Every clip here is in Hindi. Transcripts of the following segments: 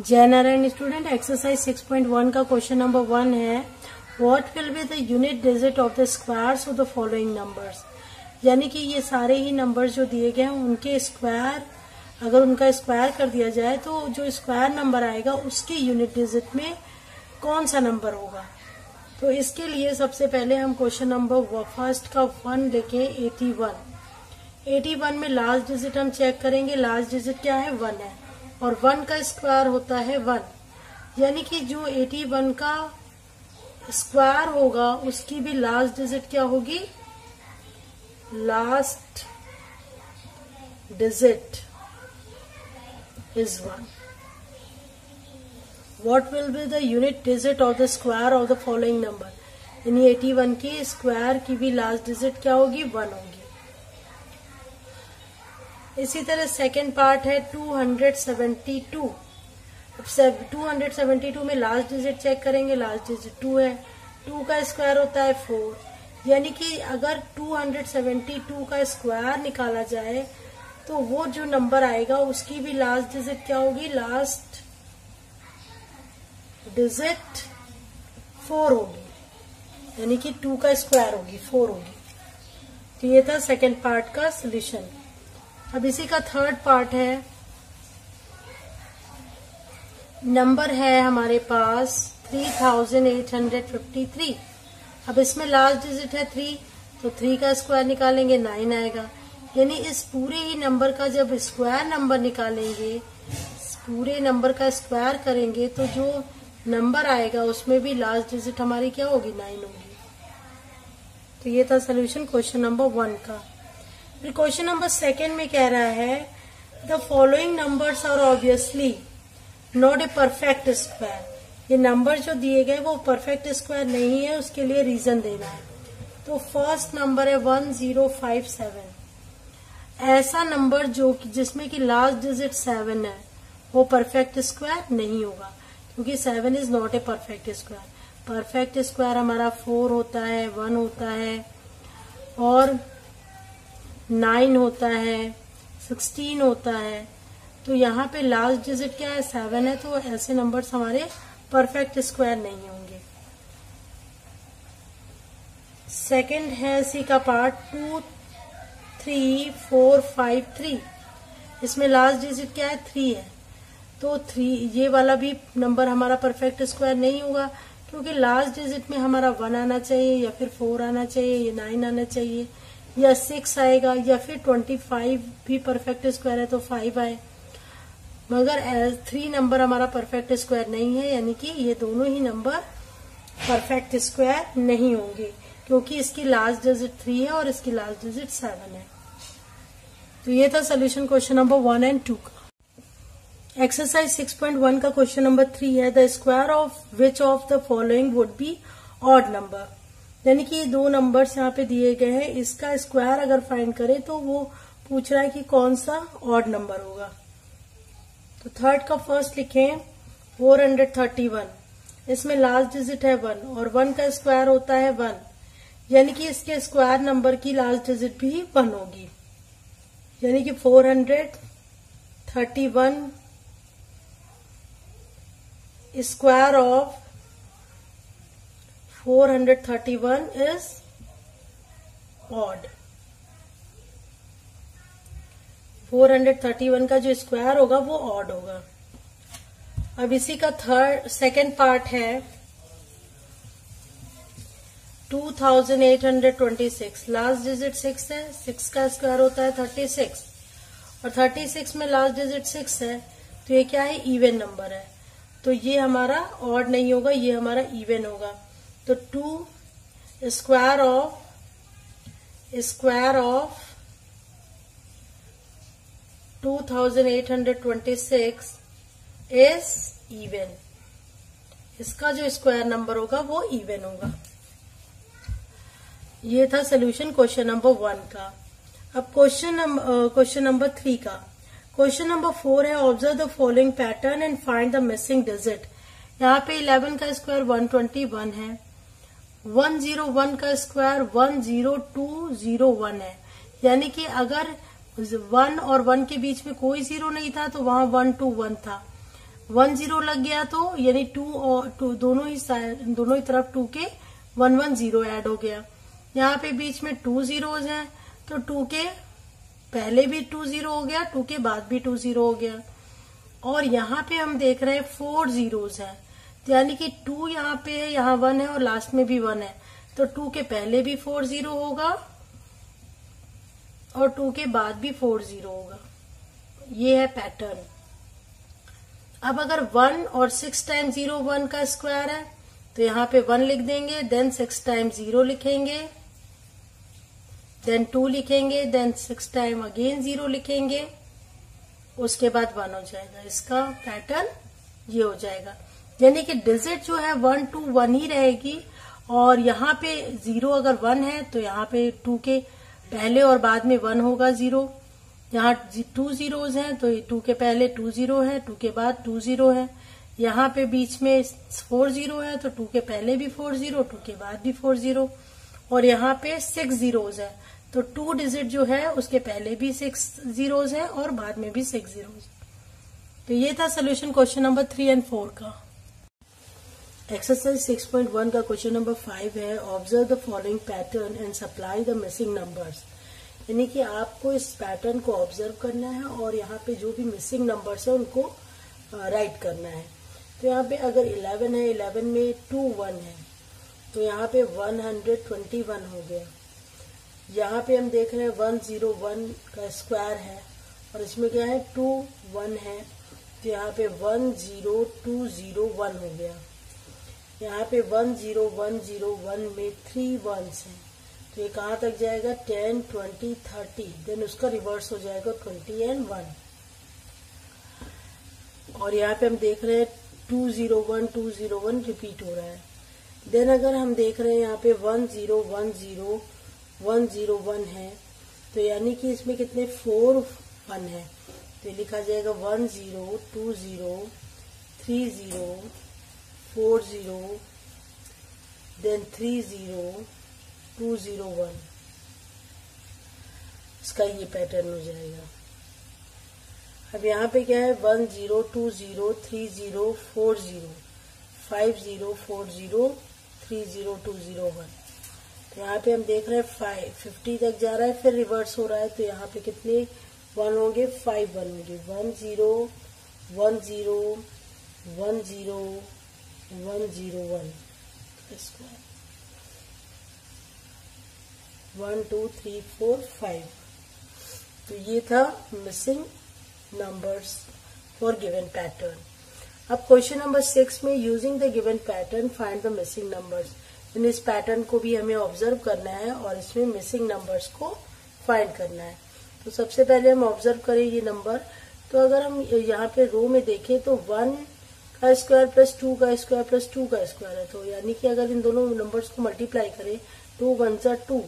जय नारायण स्टूडेंट, एक्सरसाइज 6.1 का क्वेश्चन नंबर 1 है what will be the unit digit of the squares of the following numbers. यानी कि ये सारे ही नंबर्स जो दिए गए हैं उनके स्क्वायर, अगर उनका स्क्वायर कर दिया जाए तो जो स्क्वायर नंबर आएगा उसकी यूनिट डिजिट में कौन सा नंबर होगा। तो इसके लिए सबसे पहले हम क्वेश्चन नंबर फर्स्ट का 1 लिखें 81। 81 में लास्ट डिजिट हम चेक करेंगे, लास्ट डिजिट क्या है 1 है और 1 का स्क्वायर होता है 1, यानी कि जो 81 का स्क्वायर होगा उसकी भी लास्ट डिजिट क्या होगी, last digit is 1। What will be the unit digit of the square of the following number, यानी 81 की स्क्वायर की भी लास्ट डिजिट क्या होगी 1 होगी। इसी तरह सेकेंड पार्ट है 272। अब 272 में लास्ट डिजिट चेक करेंगे, लास्ट डिजिट 2 है, 2 का स्क्वायर होता है 4, यानी कि अगर 272 का स्क्वायर निकाला जाए तो वो जो नंबर आएगा उसकी भी लास्ट डिजिट क्या होगी, लास्ट डिजिट 4 होगी, यानी कि 2 का स्क्वायर होगी 4 होगी। तो ये था सेकेंड पार्ट का सोल्यूशन। अब इसी का थर्ड पार्ट है, नंबर है हमारे पास 3853। अब इसमें लास्ट डिजिट है 3, तो 3 का स्क्वायर निकालेंगे 9 आएगा, यानी इस पूरे ही नंबर का जब स्क्वायर नंबर निकालेंगे, पूरे नंबर का स्क्वायर करेंगे तो जो नंबर आएगा उसमें भी लास्ट डिजिट हमारी क्या होगी 9 होगी। तो ये था सोल्यूशन क्वेश्चन नंबर 1 का। फिर क्वेश्चन नंबर 2 में कह रहा है the following numbers are obviously not a perfect square. ये नंबर जो दिए गए वो परफेक्ट स्क्वायर नहीं है, उसके लिए रीजन देना है। तो फर्स्ट नंबर है 1057। ऐसा नंबर जो जिसमें कि लास्ट डिजिट 7 है वो परफेक्ट स्क्वायर नहीं होगा, क्योंकि 7 is not a perfect square. Perfect square हमारा 4 होता है, 1 होता है और 9 होता है, 16 होता है। तो यहाँ पे लास्ट डिजिट क्या है 7 है, तो ऐसे नंबर्स हमारे परफेक्ट स्क्वायर नहीं होंगे। सेकंड है इसी का पार्ट 23453। इसमें लास्ट डिजिट क्या है 3 है, तो 3 ये वाला भी नंबर हमारा परफेक्ट स्क्वायर नहीं होगा, क्योंकि लास्ट डिजिट में हमारा 1 आना चाहिए या फिर 4 आना चाहिए या 9 आना चाहिए या 6 आएगा या फिर 25 भी परफेक्ट स्क्वायर है तो 5 आए, मगर 3 नंबर हमारा परफेक्ट स्क्वायर नहीं है, यानी कि ये दोनों ही नंबर परफेक्ट स्क्वायर नहीं होंगे, क्योंकि इसकी लास्ट डिजिट 3 है और इसकी लास्ट डिजिट 7 है। तो ये था सोल्यूशन क्वेश्चन नंबर 1 एंड 2 का। एक्सरसाइज 6.1 का क्वेश्चन नंबर 3 है the square of which of the following would be odd number. यानी कि ये 2 नंबर्स यहाँ पे दिए गए हैं, इसका स्क्वायर अगर फाइंड करें तो वो पूछ रहा है कि कौन सा ऑड नंबर होगा। तो थर्ड का फर्स्ट लिखें 431। इसमें लास्ट डिजिट है 1 और 1 का स्क्वायर होता है 1, यानी कि इसके स्क्वायर नंबर की लास्ट डिजिट भी 1 होगी, यानी कि 431 स्क्वायर ऑफ 431 इज ऑड। 431 का जो स्क्वायर होगा वो ऑड होगा। अब इसी का सेकेंड पार्ट है 2826। लास्ट डिजिट 6 है, 6 का स्क्वायर होता है 36 और 36 में लास्ट डिजिट 6 है, तो ये क्या है इवन नंबर है, तो ये हमारा ऑड नहीं होगा, ये हमारा इवन होगा। तो 2 स्क्वायर ऑफ 2826 इज इवन। इसका जो स्क्वायर नंबर होगा वो इवन होगा। ये था सोल्यूशन क्वेश्चन नंबर 1 का। अब क्वेश्चन नंबर 3 का। क्वेश्चन नंबर 4 है observe the following pattern and find the missing digit. यहाँ पे 11 का स्क्वायर 121 है, 101 का स्क्वायर 10201 है, यानी कि अगर 1 और 1 के बीच में कोई जीरो नहीं था तो वहां 121 था। 1 0 लग गया तो यानी 2 और 2 दोनों ही तरफ 2 के 1 1 0 ऐड हो गया। यहाँ पे बीच में 2 zeros हैं तो 2 के पहले भी 2 0 हो गया, 2 के बाद भी 2 0 हो गया। और यहाँ पे हम देख रहे हैं 4 zeros हैं, तो यानी कि 2 यहाँ पे है, यहाँ 1 है और लास्ट में भी 1 है, तो 2 के पहले भी 4 0 होगा और 2 के बाद भी 4 0 होगा। ये है पैटर्न। अब अगर 1 और 6 टाइम 0 1 का स्क्वायर है तो यहाँ पे 1 लिख देंगे, देन 6 टाइम 0 लिखेंगे, देन 2 लिखेंगे, देन 6 टाइम अगेन 0 लिखेंगे, उसके बाद 1 हो जाएगा। इसका पैटर्न ये हो जाएगा। यानी कि डिजिट जो है 1 2 1 ही रहेगी और यहाँ पे 0 अगर 1 है तो यहाँ पे 2 के पहले और बाद में 1 होगा 0। यहाँ 2 zeros हैं तो 2 के पहले 2 0 है, 2 के बाद 2 0 है। यहाँ पे बीच में 4 0 है तो 2 के पहले भी 4 0, 2 के बाद भी 4 0 और यहाँ पे 6 zeros है तो 2 डिजिट जो है उसके पहले भी 6 zeros है और बाद में भी 6 zeros। तो ये था सोल्यूशन क्वेश्चन नंबर 3 और 4 का। एक्सरसाइज 6.1 का क्वेश्चन नंबर 5 है, observe the following pattern and supply the missing numbers. यानी कि आपको इस पैटर्न को ऑब्जर्व करना है और यहाँ पे जो भी मिसिंग नंबर्स है उनको राइट करना है। तो यहाँ पे अगर 11 है, 11 में 2 1 है तो यहाँ पे 121 हो गया। यहाँ पे हम देख रहे हैं 101 का स्क्वायर है और इसमें क्या है 2 1 है तो यहाँ पे 10201 हो गया। यहाँ पे 10101 में 3 1s हैं तो ये कहाँ तक जाएगा 10 20 30, देन उसका रिवर्स हो जाएगा 20 और 1। और यहाँ पे हम देख रहे हैं 201 रिपीट हो रहा है। देन अगर हम देख रहे हैं यहाँ पे 10101 है तो यानी कि इसमें कितने 4 1 है तो लिखा जाएगा 10 20 30 40 देन 30 201। इसका ये पैटर्न हो जाएगा। अब यहाँ पे क्या है 10 20 30 40 50 40 30 201। तो यहाँ पे हम देख रहे हैं 50 तक जा रहा है फिर रिवर्स हो रहा है तो यहाँ पे कितने 1 होंगे 5 1 होंगे 10 10 10 101 स्क्वायर 1 2 3 4 5। तो ये था missing numbers for given pattern. अब क्वेश्चन नंबर 6 में using the given pattern find the missing numbers. इस पैटर्न को भी हमें ऑब्जर्व करना है और इसमें मिसिंग नंबर्स को फाइंड करना है। तो सबसे पहले हम ऑब्जर्व करें ये नंबर। तो अगर हम यहाँ पे रो में देखें तो 1 का स्क्वायर प्लस 2 का स्क्वायर प्लस 2 का स्क्वायर है तो यानी कि अगर इन दोनों नंबर्स को मल्टीप्लाई करें 2 1 2,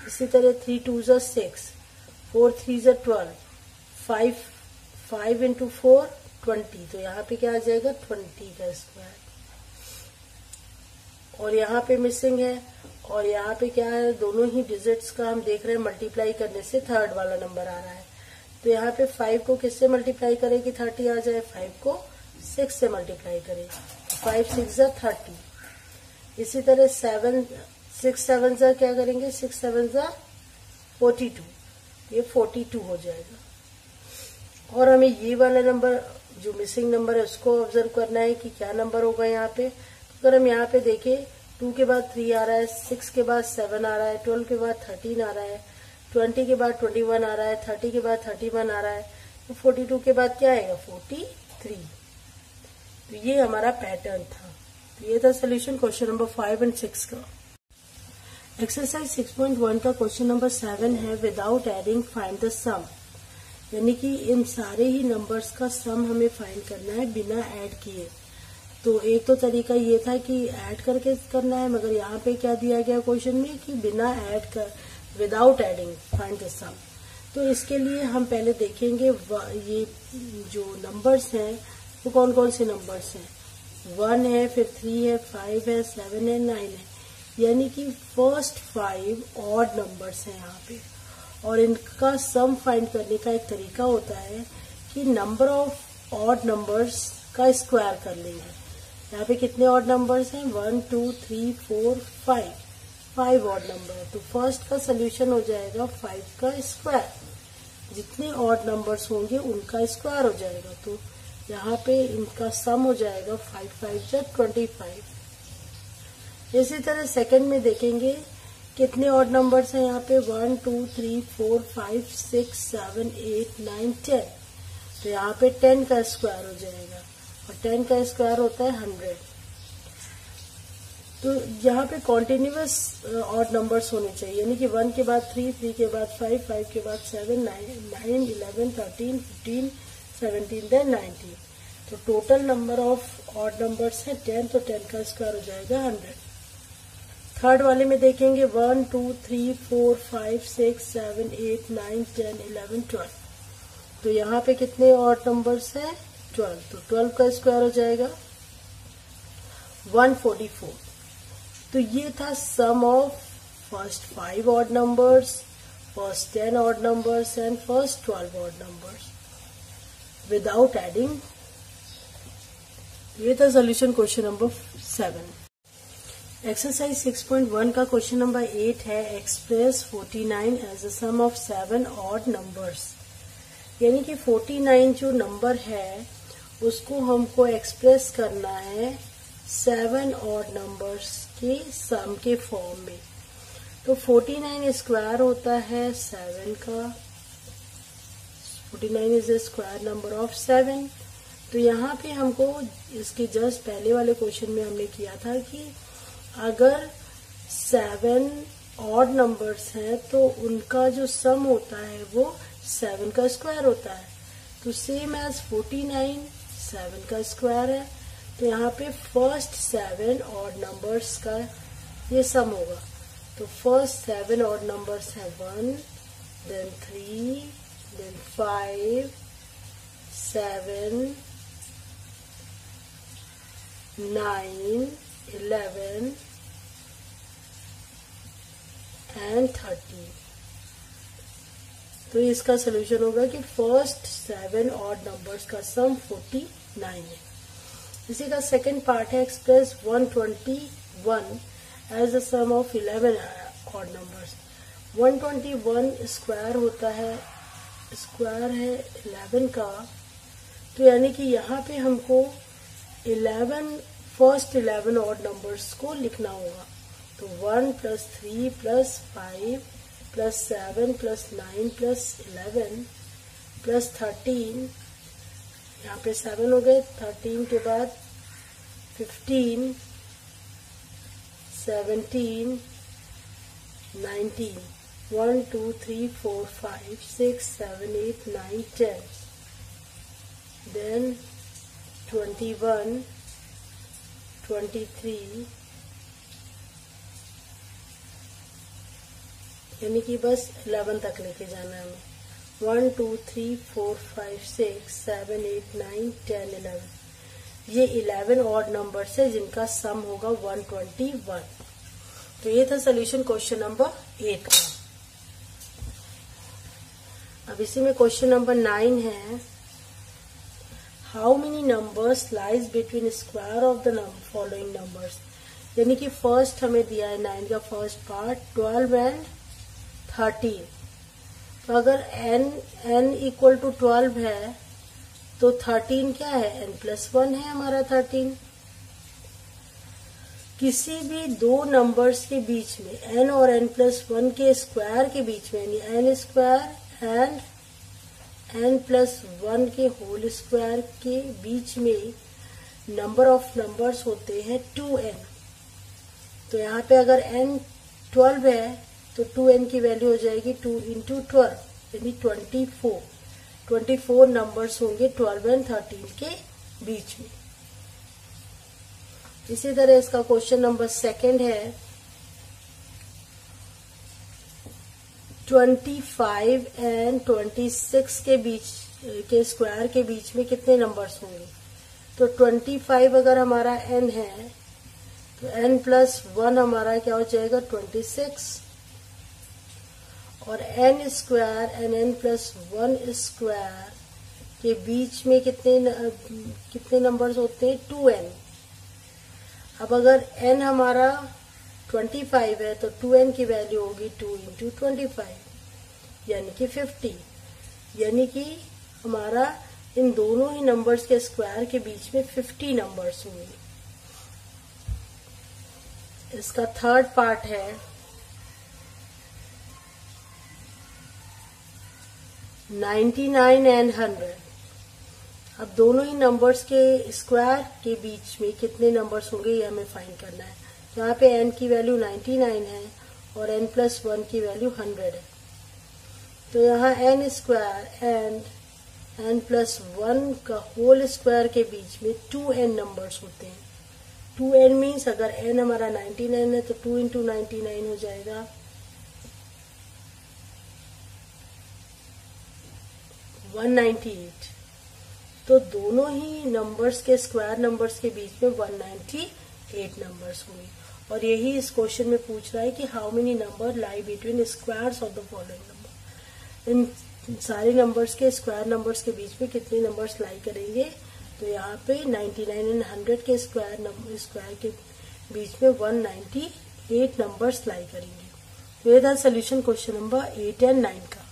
इसी तरह 3 2 6, 4 3 12, 5 इंटू 4 20। तो यहाँ पे क्या आ जाएगा 20 का स्क्वायर। और यहाँ पे मिसिंग है और यहाँ पे क्या है दोनों ही डिजिट्स का हम देख रहे हैं मल्टीप्लाई करने से थर्ड वाला नंबर आ रहा है। तो यहाँ पे 5 को किससे मल्टीप्लाई करें कि 30 आ जाए 5 को 6 से मल्टीप्लाई करें 5 6 30। इसी तरह 6 7 क्या करेंगे 6 7 42, ये 42 हो जाएगा। और हमें ये वाला नंबर जो मिसिंग नंबर है उसको ऑब्जर्व करना है कि क्या नंबर होगा यहाँ पे। अगर हम यहाँ पे देखें 2 के बाद 3 आ रहा है, 6 के बाद 7 आ रहा है, 12 के बाद 13 आ रहा है, 20 के बाद 21 आ रहा है, 30 के बाद 31 आ रहा है, तो 42 के बाद क्या आएगा 43। तो ये हमारा पैटर्न था। तो ये था सोल्यूशन क्वेश्चन नंबर 5 और 6 का। एक्सरसाइज 6.1 का क्वेश्चन नंबर 7 है विदाउट एडिंग फाइंड द सम। यानी कि इन सारे ही नंबर्स का सम हमें फाइंड करना है बिना ऐड किए। तो एक तो तरीका ये था कि ऐड करके करना है, मगर यहाँ पे क्या दिया गया क्वेश्चन में कि बिना ऐड कर विदाउट एडिंग फाइंड द सम। तो इसके लिए हम पहले देखेंगे ये जो नंबर्स हैं वो कौन कौन से नंबर्स हैं। 1 है, फिर 3 है, 5 है, 7 है, 9 है। यानी कि फर्स्ट 5 ऑड नंबर्स हैं यहाँ पे। और इनका सम फाइंड करने का एक तरीका होता है कि नंबर ऑफ ऑड नंबर्स का स्क्वायर कर लेंगे। यहाँ पे कितने ऑड नंबर्स हैं? 1 2 3 4 5, 5 ऑड नंबर है। तो फर्स्ट का सोल्यूशन हो जाएगा 5 का स्क्वायर। जितने ऑड नंबर्स होंगे उनका स्क्वायर हो जाएगा। तो यहाँ पे इनका सम हो जाएगा 5 5 जा 25। इसी तरह सेकंड में देखेंगे कितने ऑड नंबर्स हैं यहाँ पे? 1 2 3 4 5 6 7 8 9 10। तो यहाँ पे 10 का स्क्वायर हो जाएगा और 10 का स्क्वायर होता है 100। तो यहाँ पे कॉन्टिन्यूअस ऑड नंबर्स होने चाहिए, यानी कि 1 के बाद 3, 3 के बाद 5, 5 के बाद 7, 9 11 13 15 17 देन 19। तो total number of odd numbers है 10, तो 10 का स्क्वायर हो जाएगा 100। थर्ड वाले में देखेंगे 1 2 3 4 5 6 7 8 9 10 11 12। तो यहाँ पे कितने ऑड नंबर्स हैं? 12। तो 12 का स्क्वायर हो जाएगा 144। तो ये था sum of first 5 odd numbers, first 10 odd numbers and first 12 odd numbers without adding. ये था सोल्यूशन क्वेश्चन नंबर 7। एक्सरसाइज 6.1 का क्वेश्चन नंबर 8 है, express 49 as a sum of 7 odd numbers. यानी कि 49 जो नंबर है उसको हमको एक्सप्रेस करना है 7 ऑड नंबर्स के सम के फॉर्म में। तो 49 स्क्वायर होता है 7 का, 49 is a square number of 7। तो यहाँ पे हमको इसके जस्ट पहले वाले क्वेश्चन में हमने किया था कि अगर 7 ऑड नंबर्स हैं तो उनका जो सम होता है वो 7 का स्क्वायर होता है। तो सेम एज 49 7 का स्क्वायर है। तो यहाँ पे फर्स्ट 7 ऑड नंबर्स का ये सम होगा। तो फर्स्ट 7 ऑड नंबर्स है 1 देन 3 देन 5 7 9 11 एंड 13। तो इसका सोल्यूशन होगा कि फर्स्ट 7 ऑड नंबर्स का सम 49 है। इसी का सेकंड पार्ट है, express 121 as the sum of 11 odd numbers. 121 square होता है, स्क्वायर है 11 का। तो यानी कि यहाँ पे हमको 11 फर्स्ट 11 ऑड नंबर्स को लिखना होगा। तो 1 + 3 + 5 + 7 + 9 + 11 + 13, यहाँ पे 7 हो गए। 13 के बाद 15 17 19 1 2 3 4 5 6 7 8 9 10 देन 21 23, यानी कि बस 11 तक लेके जाना है हमें। 1 2 3 4 5 6 7 8 9 10 11, ये 11 ऑड नंबर्स है जिनका सम होगा 121। तो ये था सोल्यूशन क्वेश्चन नंबर 8 का। अब इसी में क्वेश्चन नंबर 9 है, how many numbers lies between square of the following numbers. यानी कि फर्स्ट हमें दिया है 9 का फर्स्ट पार्ट 12 एंड 13। तो अगर n इक्वल टू 12 है तो 13 क्या है? n+1 है हमारा 13। किसी भी दो नंबर्स के बीच में n और n+1 के स्क्वायर के बीच में, यानी n स्क्वायर एंड n+1 के होल स्क्वायर के बीच में नंबर ऑफ नंबर्स होते हैं 2n। तो यहाँ पे अगर n 12 है तो 2n की वैल्यू हो जाएगी 2 × 12 यानी 24। 24 नंबर्स होंगे 12 और 13 के बीच में। इसी तरह इसका क्वेश्चन नंबर 2 है, 25 एंड 26 के बीच के स्क्वायर के बीच में कितने नंबर्स होंगे। तो 25 अगर हमारा n है तो n+1 हमारा क्या हो जाएगा 26, और n square and n+1 square के बीच में कितने नंबर्स होते हैं? 2n। अब अगर n हमारा 25 है तो 2n की वैल्यू होगी 2 इंटू 25 यानी कि 50। यानी कि हमारा इन दोनों ही नंबर्स के स्क्वायर के बीच में 50 नंबर्स होंगे। इसका थर्ड पार्ट है 99 एंड 100। अब दोनों ही नंबर्स के स्क्वायर के बीच में कितने नंबर्स होंगे ये हमें फाइंड करना है। यहाँ पे n की वैल्यू 99 है और n प्लस 1 की वैल्यू 100 है। तो यहाँ n square and n plus 1 का होल स्क्वायर के बीच में 2n नंबर्स होते हैं। 2n मीन्स अगर n हमारा 99 है तो 2 इंटू 99 हो जाएगा 198। तो दोनों ही नंबर्स के स्क्वायर नंबर्स के बीच में 198 नंबर्स होंगे। और यही इस क्वेश्चन में पूछ रहा है कि how many number lie between squares of the following number. इन सारे नंबर्स के स्क्वायर नंबर्स के बीच में कितने नंबर्स लाई करेंगे? तो यहाँ पे 99 एंड 100 के स्क्वायर के बीच में 198 नंबर्स लाई करेंगे। तो ये था सोल्यूशन क्वेश्चन नंबर 8 एंड 9 का।